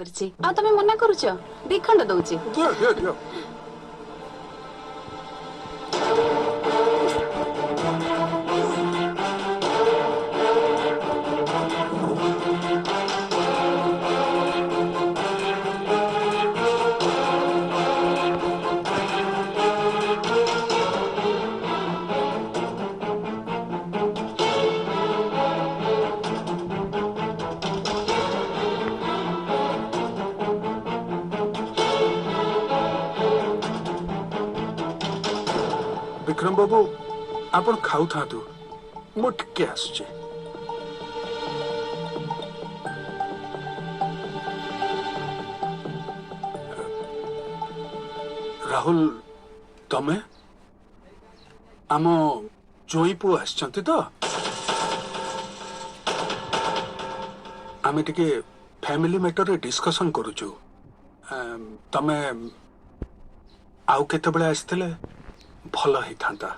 करछि आ तमे मना करूछ दिखंड दउछि दियो विक्रम बाबू आपण खाऊ था मु टिके आसुचे राहुल तमे आम जोई पु आछंती तो आमे टिके फैमिली मैटर रे डिस्कशन करूछु तमे आउ केते बेले आस्थिले भल ही थांता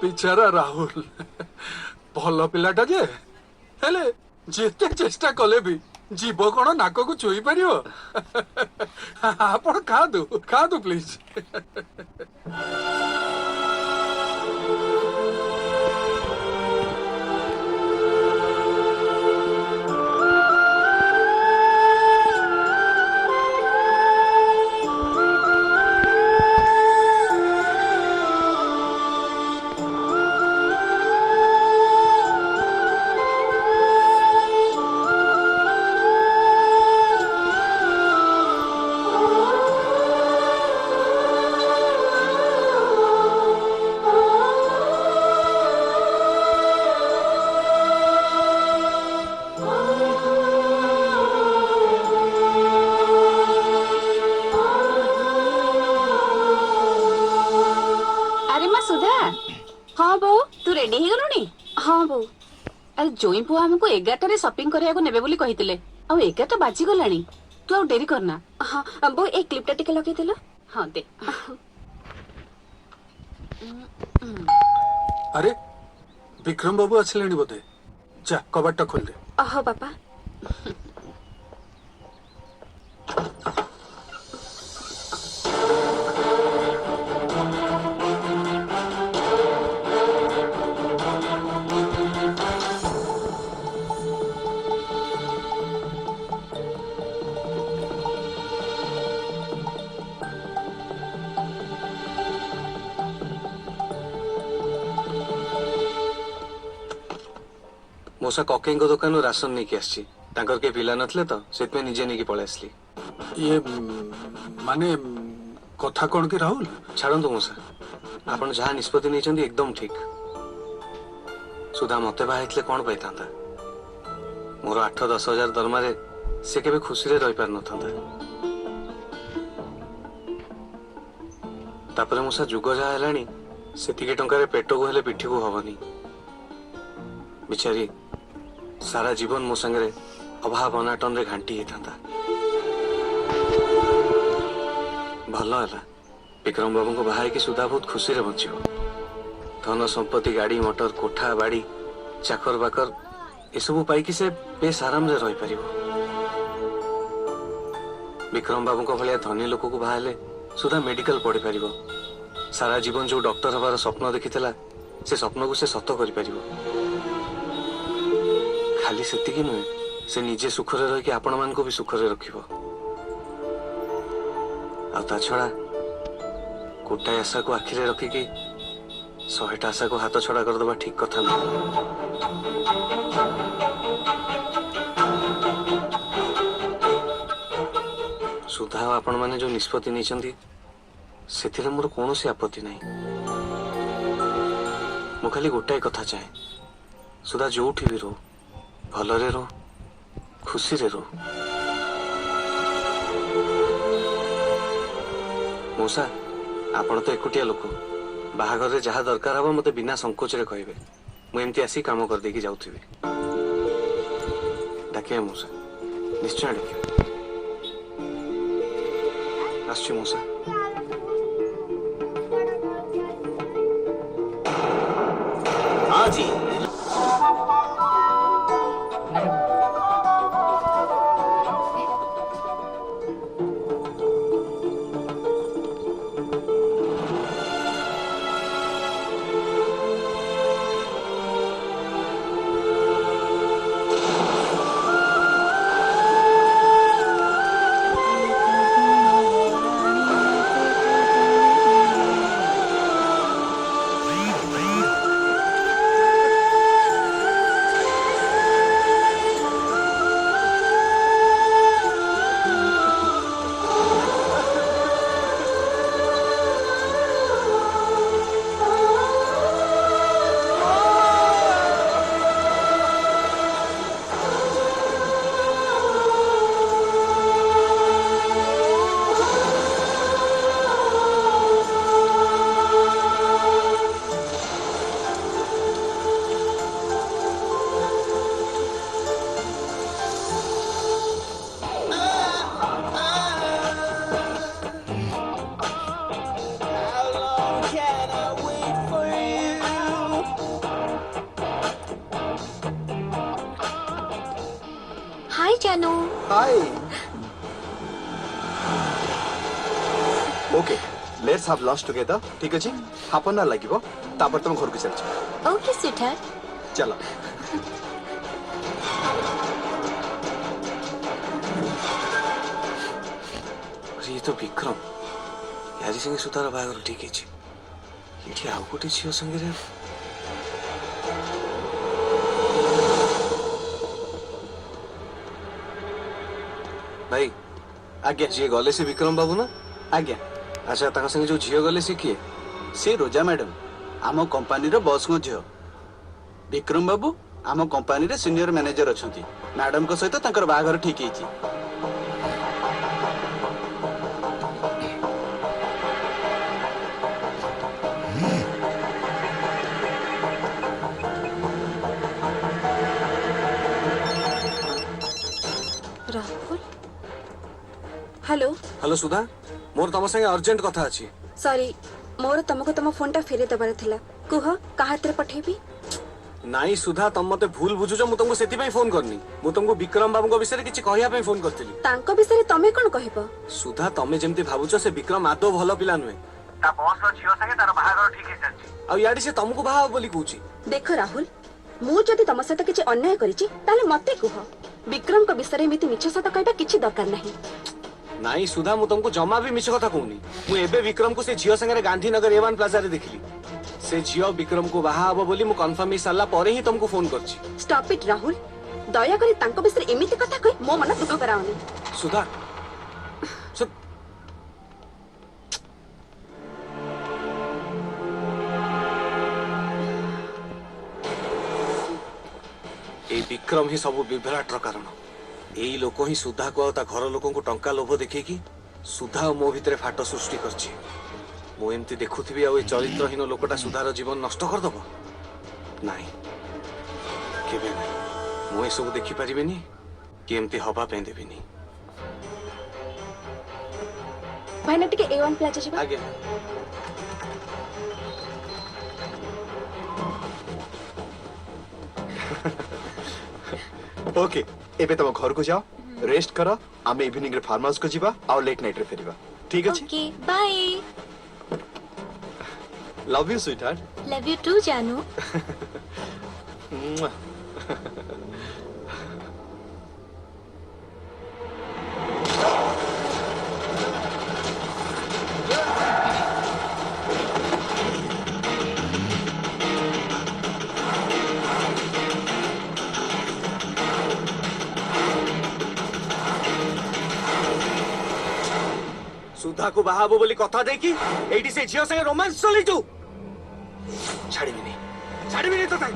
बेचारा राहुल भल पिलाटा जे हेले जेते चेष्टा कले भी जीव कौन नाक को चुई पार आप खादु प्लीज हाँ बो तू रेडी ही गलुनी हाँ बो अरे जोई पुआ हमको 11 रे शॉपिंग करिया को नेबे बोली कहितले आ 11 बाजी गलानी तू आ देरी करना हाँ बो एक क्लिपटा टिके लगे देलो हाँ दे अरे विक्रम बाबू आछलेनी बोधे जा कबाटा खोल दे हाँ बापा मोसा ककेई दुकान राशन नहीं कि आसी के पिला नथले तो सेतमे निजे नहीं कि पळे आसली ये माने कथा कौन की राहुल छाड़ू मोसा आपण जहाँ निष्पत्ति नहीं एकदम ठीक सुधा मते बाहर कौन पाई था मोर 8-10 हजार दरमारे से केबे खुशी रे रही पार न था तापरे मोसा जुग जहाँ हेलानी सेतिके टंका रे पेट को हेले पिठी को हबनी बिचारी सारा जीवन मो संगे अभाव अनाटन रे घांटी था भल है विक्रम बाबू को बाहा कि सुधा बहुत खुशी रे बंचो धन संपत्ति गाड़ी मोटर कोठा बाड़ी चाकर बाकर एसबू पाई से बेस आराम रे रही पारिबो विक्रम बाबू को भलिया धनी लोक को बाहाले सुधा मेडिकल पढ़ी पारिबो सारा जीवन जो डॉक्टर हबार स्वप्न देखिथिला से स्वप्न को से सत करि पारिबो खाली सेतिकी नुहे से निजे सुखरे रही कि आपण मान को भी सुखरे रखिबो आ ता छड़ा गोटाए आशा को आखिरे रखिकी 100टा आशा को हाथ छड़ा कर दबा ठीक कथा न सुधा आपण माने जो निष्पत्ति नहीं से मोर कौन सी आपत्ति नहीं मु खाली गोटाए कथा चाहे सुधा जो भी रो भलरे रो खुशी रे रो मौसा आपण तो एकुटिया लोक बाहागर रे जहाँ दरकार हबो मते बिना संकोच रे कहबे मु एमती आसी काम कर देकी जाउथिबी डाके मौसा निश्चय डाके आछी मौसा हाँ जी हाय जानू हाय okay let's have lunch together ठीक अछि हाफ एन आवर लागिवो तापर तुम घर को चल छ ओके स्वीटहार्ट चलो अरे ये तो विक्रम यारी संगे सुतार बाहागर ठीक है ये आउ गोटे झील संगे रे भाई आज्ञा जी गले से विक्रम बाबू ना आज्ञा अच्छा ताका संगे जो झील गले से किए से रोजा मैडम आम कंपनी रो बॉस को झियो विक्रम बाबू आम कंपनी रे सीनियर मैनेजर अछंती मैडम को सहित ताकर बाहागर ठीक हेची राहुल हेलो हेलो सुधा मोर तम संगे अर्जेंट कथा अछि सॉरी मोर तुमको तुम फोन टा फेरे दबार थिला कुह काहा हाथ रे पठेबी नाई सुधा तम मते भूल बुझुछ मु तुमको सेति पई फोन करनी मु तुमको विक्रम बाबू को विषय किछि कहिया पई फोन करथिली तांको विषय तमे कोन कहबो सुधा तमे जेमति भाबुछ से विक्रम आदो भलो पिला नुहे ता बॉस रो झियो संगे तार बाहागर ठीक हे चलछि आ याडी से तुमको बाहा बोली कहूची देखो राहुल मु जदि तम सहित किछि अन्याय करिछि ताले मते कुह विक्रम को विषय मिति मिछ सत कहबा किछि दरकार नाही नाई सुधा मु तुमको जमा भी मिछ कथा कहूनी मु एबे विक्रम को से झियो संगे गांधीनगर एवन प्लाजा रे देखली से झियो विक्रम को बाहा हबो बोली मु कंफर्म ही साला परे ही तुमको फोन करछि स्टॉप इट राहुल दया करी तांको विषय एमिति कथा कहि मो मन दुख कराओनी सुधा ए विक्रम ही सब विभ्राट कारण एई लोक ही सुधा को ता घर लोक को टंका लोभ देखी सुधा मो भितर फाट सृष्टि करछि मो एमती देखुथिबी आ ए चरित्रहीन लोकटा सुधार जीवन नष्ट कर दबो नाही केबे नाही मो ए सब देखि परिबेनी कि एमती हवा पे देबेनी भाईना टिके A1 प्लाजा छिबा आगे ओके एबे तुम घर को जाओ रेस्ट करो आमे इवनिंग रे फार्म हाउस को जीवा और लेट नाइट रे फेरिबा ठीक अछि okay bye love you sweetheart love you too जानू सुधा को बाहाबो बोली कथा देखी एठी से झियो संगे रोमांस चली तू छाड़ीबी नहीं तो ताई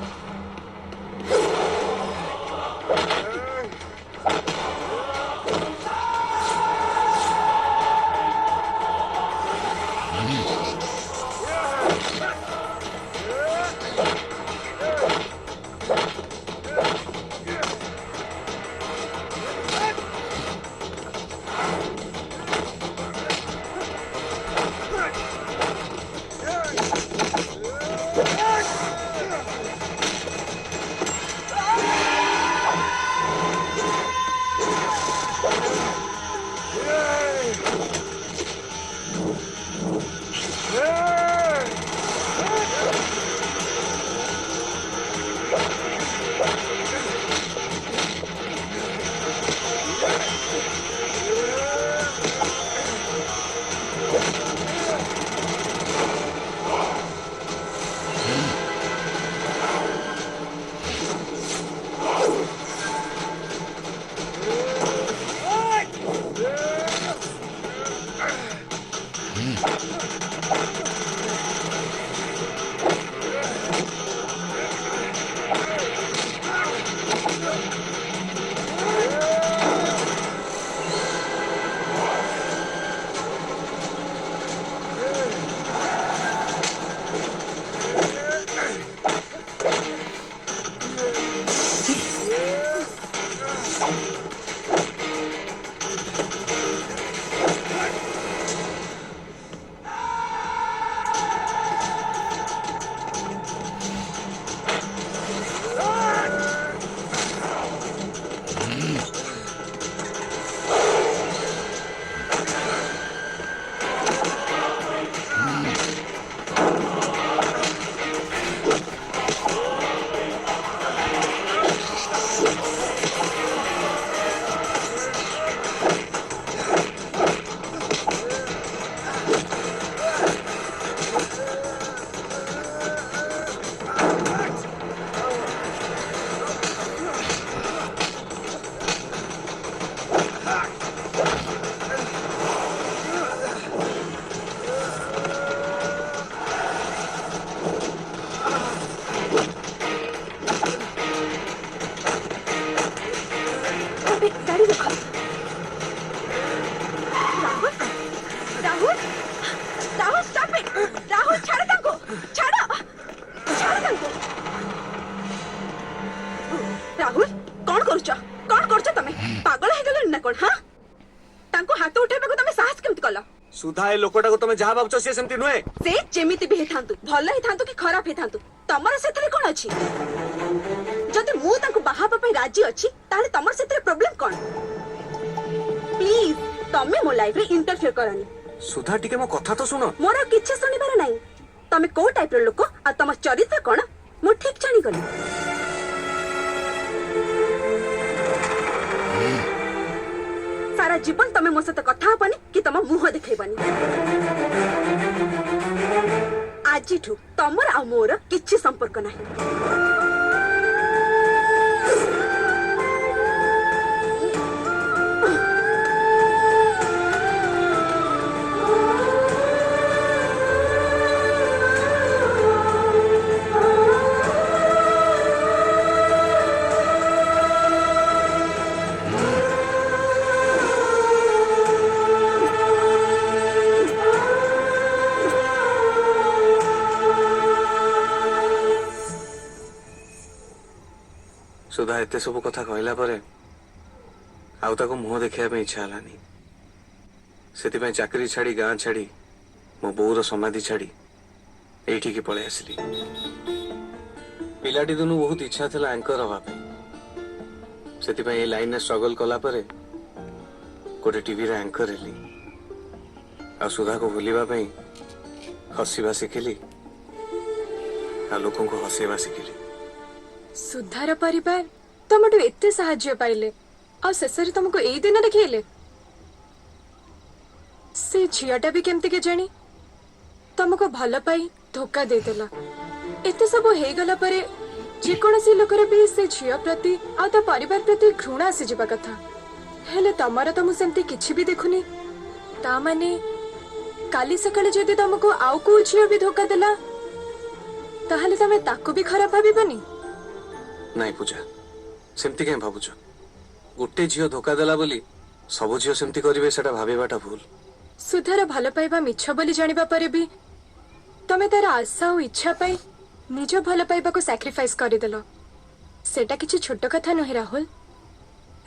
हाथ उठेबाकू तमे साहस केमति कल सुधा ए लोकटा को तुम जहाँ भावुच सी सेमती नुहे से जेमिति भी हेथांतु भल हेथांतु कि खराब हेथांतु तमर सेथरे कोन अछि जदि मु तांको बाहाबा पई राजी अछि ताले तमर सेथरे प्रॉब्लम कोन प्लीज तमे मो लाइफ रे इंटरफियर करनी सुधा टिके मो कथा तो सुनो मोर किछि सुनिबार नाही तमे को टाइप रो लोक आ तम चरित्र कोन मु ठीक जानि गली सारा जीवन तमे मो सहित कथा हबनी कि तम मुह देखैबनी आजिठू तमर आ मोर किछि संपर्क नाही सुधा एते सब कथा कहला परे आउ ताको मुह देखिया पे इच्छा हलानी सेति चाकरी छाड़ी गां छाड़ी मो बोर समाधि छाड़ी एठी की पळे आसली पिलाटी दिनु बहुत इच्छा थिला एंकर हवा पे सेति ए लाइन ने स्ट्रगल कला परे कोटे टीवी रे एंकर हेली आ सुधा को भूलिबा पे हसीबा सिखिली आ लोकों को हसेबा सिखिली सुधार परिवार तमठु एते साहाଯ୍य पाइले आ शेषरे तुमको एई दिन देखिले से झियाटा भी केमती के जानी तुमको भल पाई धोखा दे देला एते सब हे गला परे जे कोनसी लोकर भी से झिया प्रति आ ता परिवार प्रति घृणा आसी जिबा कथा हेले तमरा त मु सेमती किछि भी देखुनी ता माने काली सकाळे जदि तुमको आउ को झिया भी धोखा देला ताहले तमे ताको भी खराब भाबिबनी नाई पूजा सेमती कहीं भावुच गोटे झील धोखा देला बोली सब झील सेमती करिवे सेटा भाबिबाटा भूल सुधार भल पाइबा मिछ बोली जानिबा परे भी तमे तार आशा और इच्छा पाई निज भल पाइबा को सैक्रिफाइस करिदेल सेटा किछि छोट कथा नहे Rahul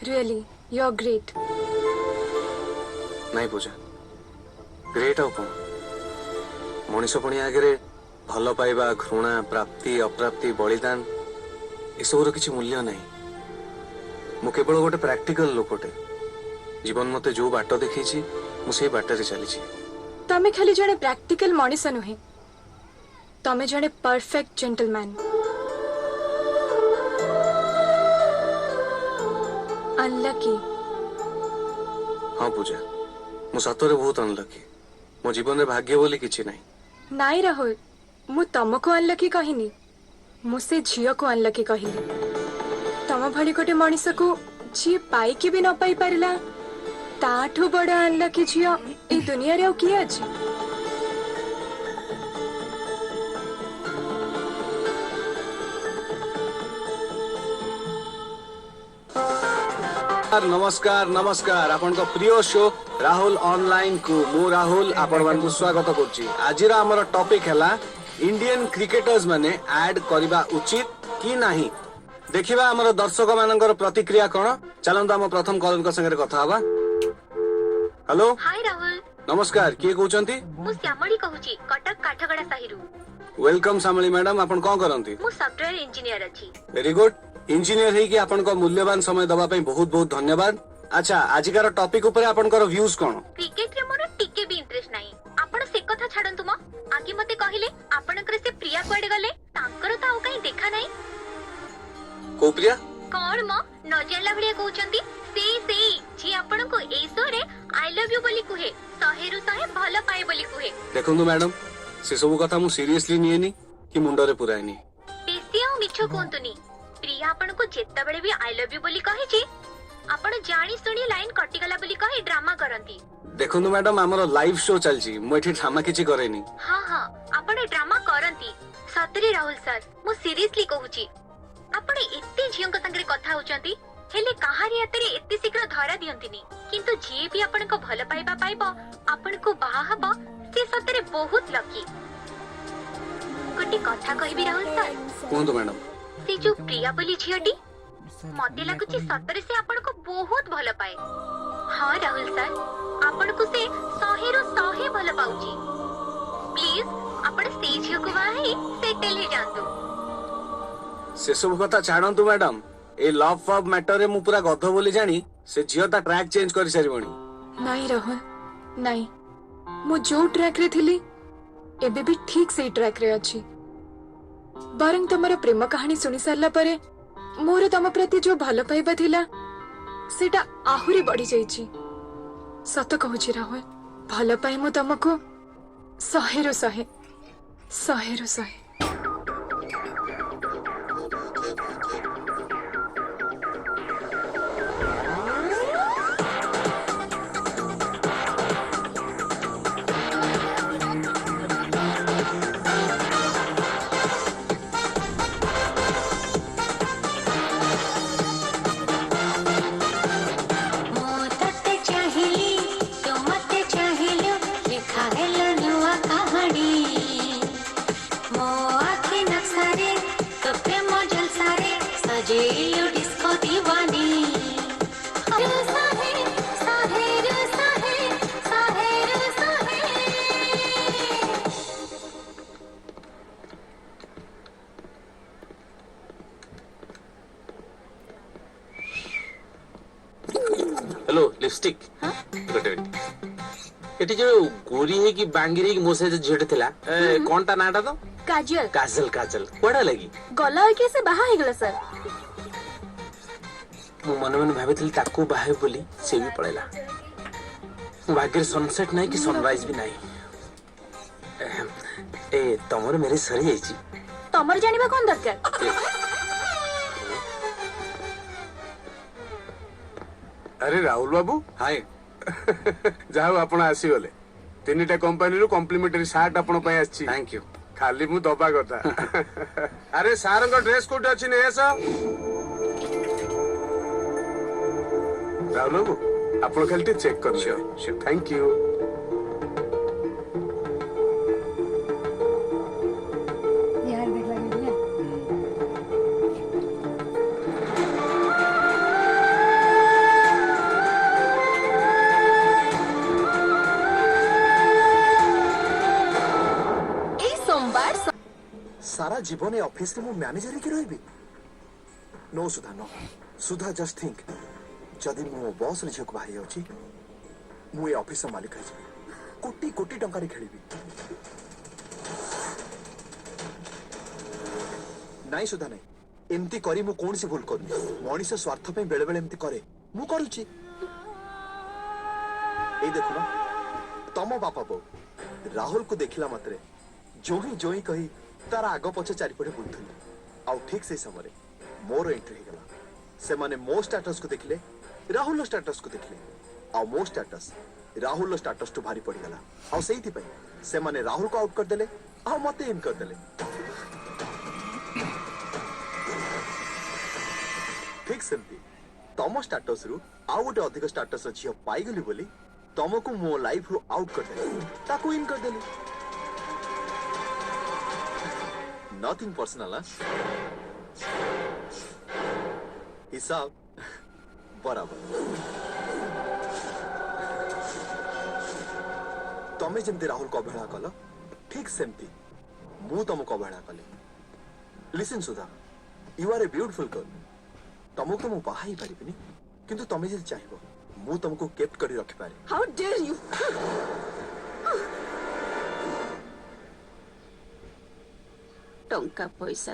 really you are great नाई पूजा ग्रेट आउ कौन मनीष पुणी आगे भल पाइबा घृणा प्राप्ति अप्राप्ति बलिदान एसबूर किसी मूल्य नहीं मु केवल गोटे प्रैक्टिकल लोकटे जीवन मते जो बाट देखी मुझे बाटर चली तमे खाली जने प्रैक्टिकल मनीष नुहे तमे जने परफेक्ट जेंटलमैन अनलकी हाँ पूजा मु सतरे बहुत अनलकी मो जीवन में भाग्य बोली किसी नहीं नाई राहुल मु तुमको अनलकी कहिनी मु से झियो को अनलकी कहिली तम भली गोटे मनीष को जी पाइकी भी न पाई पारिला ताठू बड़ अनलकी झियो ए दुनिया रे किए अछि नमस्कार नमस्कार आपण को प्रिय शो राहुल ऑनलाइन को मु राहुल आपण मान स्वागत करछि आज हमर टॉपिक हैला इंडियन क्रिकेटर्स माने ऐड करबा उचित कि नाही देखिबा हमर दर्शक मानकर प्रतिक्रिया कोन चलंतु हम प्रथम कॉलर को संगे कथा हवा हेलो हाय राहुल नमस्कार किए कहउचंती मु श्यामली कहूची कटक काठगड़ा साहिरु वेलकम श्यामली मैडम आपण कोन करंती मु सॉफ्टवेयर इंजीनियर अछि वेरी गुड इंजीनियर है कि आपण को मूल्यवान समय दबा पे बहुत बहुत धन्यवाद अच्छा आजिकार टॉपिक ऊपर आपनकर व्यूज कोन क्रिकेट रे मोर टिके भी इंटरेस्ट नाही आपण से कथा छाडंतु म आगे मते कहिले आपनकर से प्रिया कोडे गले तांकर त आउ काई देखा नाही को प्रिया कोन म नजरला भलिया कहउचंती से जी आपण को ए शो रे आई लव यू बोली कुहे सहेरु सहे भल पाए बोली कुहे देखंतु मैडम से सब कथा मु सीरियसली निएनी कि मुंडरे पुराइनी बेसी आ मिछो कोंतुनी प्रिया आपण को जेत्ता बेले भी आई लव यू बोली कहे छी आपण जानी सुनी लाइन कटिगला बोली कहे ड्रामा करंती देखंतु मैडम हमर लाइव शो चलची मु एठी ड्रामा किछि करेनी हां हां आपण ड्रामा करंती सतरी राहुल सर मु सीरियसली कहूची आपण एत्ते झियंक संगे कथा होचंती हेले कहारी हातरे एत्ते शीघ्र धरा दियंतिनी किंतु जे भी आपण को भल पाइबा पाइबो आपण को बाहा हबो से सतरे बहुत लकी गोटे कथा कहबी राहुल सर कोंतु मैडम से जो प्रिया बोली झियटी मते लागुची सतरे से आपण को बहुत भल पाए हां राहुल सर ଆପଣଙ୍କୁ ସେ 100 ରୁ 100 ଭଲ ପାଉଛି। ପ୍ଲିଜ ଆପଣ ସେଇ ଝିଅକୁ ବାହା ହେଇ ସେଟେଲ ହେଇଯାଆନ୍ତୁ। ସେ ସବୁ କଥା ଛାଡନ୍ତୁ ମ୍ୟାଡାମ, ଏ ଲଭ୍ ଫବ୍ ମ୍ୟାଟରରେ ମୁଁ ପୁରା ଗଧ ବୋଲି ଜାଣି ସେ ଝିଅ ତା ଟ୍ରାକ୍ ଚେଞ୍ଜ କରିସାରିବଣି। ନାଇଁ ରାହୁଲ, ନାଇଁ, ମୁଁ ଯୋଉ ଟ୍ରାକ୍ ରେ ଥିଲି ଏବେ ବି ଠିକ ସେଇ ଟ୍ରାକ୍ ରେ ଅଛି। ବରଂ ତମର ପ୍ରେମ କାହାଣୀ ଶୁଣି ସାରିଲା ପରେ ମୋର ତମ ପ୍ରତି ଯୋଉ ଭଲ ପାଇବା ଥିଲା ସେଟା ଆହୁରି ବଢି ଯାଇଛି। ସତ କହୁଛି ରାହୁଲ, ଭଲ ପାଇ ମୁଁ ତମକୁ 100 ରୁ 100, 100 ରୁ 100। हेलो लिपस्टिक एटी जो गोरी है कि बांगी रे कि मोसे जो झेड़ थिला कौन ता नाटा तो काजल काजल काजल कोडा लगी गला होके से बाहा हेगला सर। मु मन मन भाबिथिल ताको बाहे बोली से भी पळेला। भाग्य सनसेट नहीं कि सनराइज भी नहीं। ए तमर मेरे सरी जाईची तमर जानिबा कोन दरकार। अरे राहुल बाबू हाय जाओ आपण आसीगले। तीनटा कंपनी रू कॉम्प्लीमेंटरी शार्ट आपण पय आछि। Thank you. खाली मु दबा कथा। अरे सार को ड्रेस कोड अछि ने एस राहुल बाबू आपण खाली टे चेक कर लियो। Sure. Thank you. सारा जीवन ऑफिस में मैनेजर की रही नो सुधा नो सुधा जस्ट थिंक जदि मो बॉस झील को बाहर जाऊँ मुझे ऑफिस मालिक है कोटी कोटी टंकार खेली नाई सुधा नहीं एमती करी मु कौन सी भूल करूँ मनीष स्वार्थ पे बेले बेले एमती करे मु करूची ए देखो ना तम बापा बो राहुल को देखला मात्रे जोही कही तार आग पछे चारिपटे बुलुथुली आउ ठीक से समय मोर एंट्री हो गला से माने मो स्टेटस को देखले राहुल लो स्टेटस को देखले आउ मो स्टेटस राहुल लो स्टेटस तो भारी पड़ गला आउ सेही पई से माने राहुल को आउट कर देले आउ मते इन कर देले ठीक सेमती तम स्टेटस रु आउ गोटे अधिक स्टेटस झियो पाई गली बोली तमको मो लाइफ रु आउट कर देले ताको इन कर देले Nothing personal, हिसाब बराबर तमे जमती राहुल को अवहेला कल ठीक सेमती मु तुमको अवहेला कले। Listen Sudha you are a beautiful girl तुमको तो मु बाहा ही पारिबिनी किंतु तमे जे चाहिबो मु तुमको केप्ट करी रखि पारे। How dare you. टंका पैसा